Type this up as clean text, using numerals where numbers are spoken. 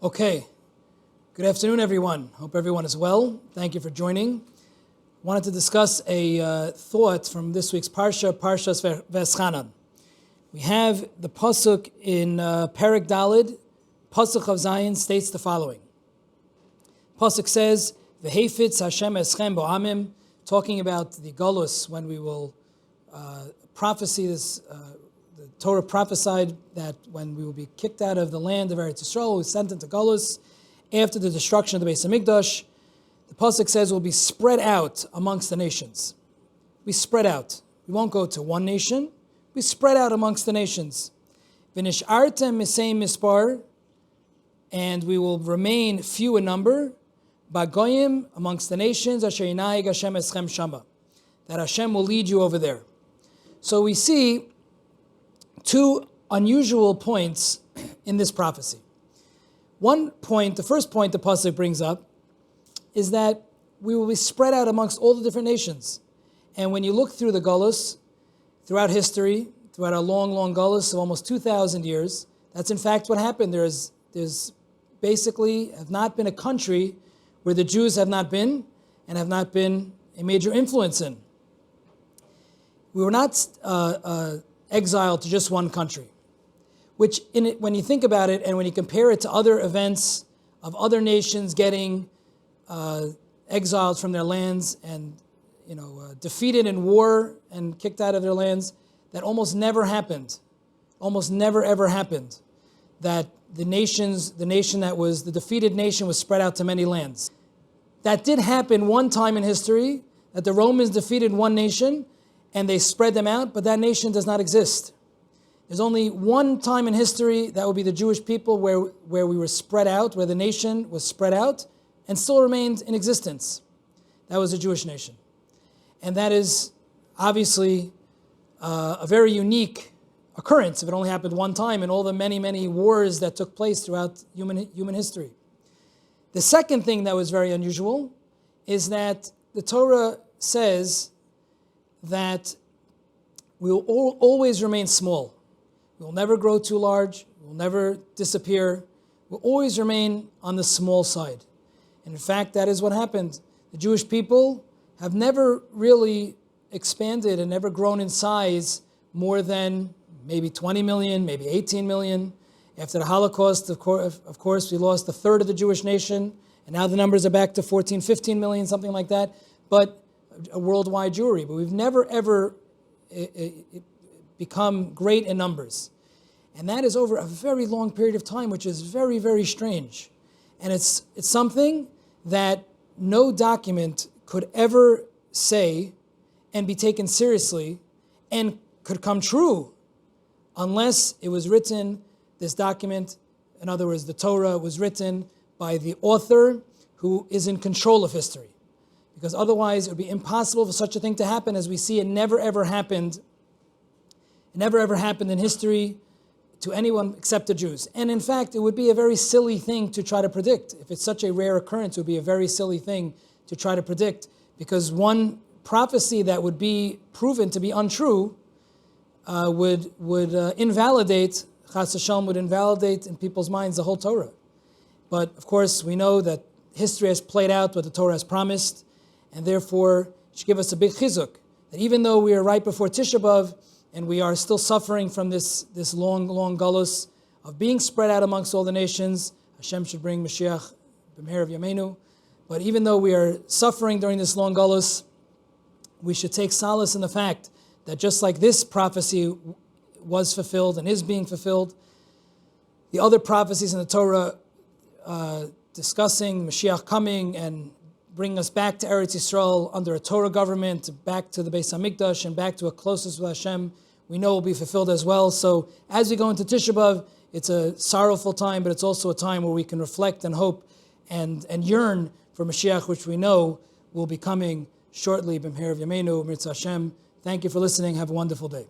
Okay, good afternoon, everyone. Hope everyone is well. Thank you for joining. Wanted to discuss a thought from this week's Parshat V'eschanan. We have the pasuk in Perek Daled, pasuk of Zion states the following. Pasuk says, "V'hefitz Hashem eschem bo'amim," talking about the Golus when we will prophecy this. The Torah prophesied that when we will be kicked out of the land of Eretz Yisrael, we'll be sent into Golus after the destruction of the Beis Hamikdash. The pasuk says we'll be spread out amongst the nations. We spread out. We won't go to one nation. We spread out amongst the nations. V'nish'artem miseim mispar, and we will remain few in number. Bagoyim, amongst the nations, asher yinayig Hashem eschem shama, that Hashem will lead you over there. So we see two unusual points in this prophecy. One point, the first point the pasuk brings up, is that we will be spread out amongst all the different nations. And when you look through the Golus, throughout history, throughout our long Golus of almost 2,000 years, that's in fact what happened. There's basically have not been a country where the Jews have not been and have not been a major influence in. We were not exiled to just one country, which when you think about it and when you compare it to other events of other nations getting exiled from their lands and defeated in war and kicked out of their lands, that almost never happened. Almost never ever happened that the nation that was the defeated nation was spread out to many lands. That did happen one time in history, that the Romans defeated one nation and they spread them out, but that nation does not exist. There's only one time in history, that would be the Jewish people, where we were spread out, where the nation was spread out and still remained in existence. That was the Jewish nation. And that is obviously a very unique occurrence if it only happened one time in all the many wars that took place throughout human history. The second thing that was very unusual is that the Torah says that we will always remain small. We will never grow too large. We will never disappear. We'll always remain on the small side. And in fact, that is what happened. The Jewish people have never really expanded and never grown in size more than maybe 20 million, maybe 18 million. After the Holocaust, of course, we lost a third of the Jewish nation, and now the numbers are back to 14, 15 million, something like that. But a worldwide Jewry, but we've never ever become great in numbers. And that is over a very long period of time, which is very strange. And it's something that no document could ever say and be taken seriously and could come true unless it was written, this document, in other words, the Torah, was written by the author who is in control of history. Because otherwise it would be impossible for such a thing to happen. As we see, it never ever happened. It never ever happened in history to anyone except the Jews. And in fact, it would be a very silly thing to try to predict. If it's such a rare occurrence, it would be a very silly thing to try to predict, because one prophecy that would be proven to be untrue would invalidate, Chas Hashem, would invalidate in people's minds the whole Torah. But of course, we know that history has played out what the Torah has promised, and therefore it should give us a big chizuk, that even though we are right before Tisha B'Av, and we are still suffering from this long galus of being spread out amongst all the nations, Hashem should bring Mashiach b'meher Yameinu. But even though we are suffering during this long galus, we should take solace in the fact that just like this prophecy was fulfilled and is being fulfilled, the other prophecies in the Torah discussing Mashiach coming and bringing us back to Eretz Yisrael under a Torah government, back to the Beis Hamikdash and back to a closeness with Hashem, we know will be fulfilled as well. So as we go into Tisha B'Av, it's a sorrowful time, but it's also a time where we can reflect and hope and yearn for Mashiach, which we know will be coming shortly. B'meher Yameinu, Mirza Hashem. Thank you for listening. Have a wonderful day.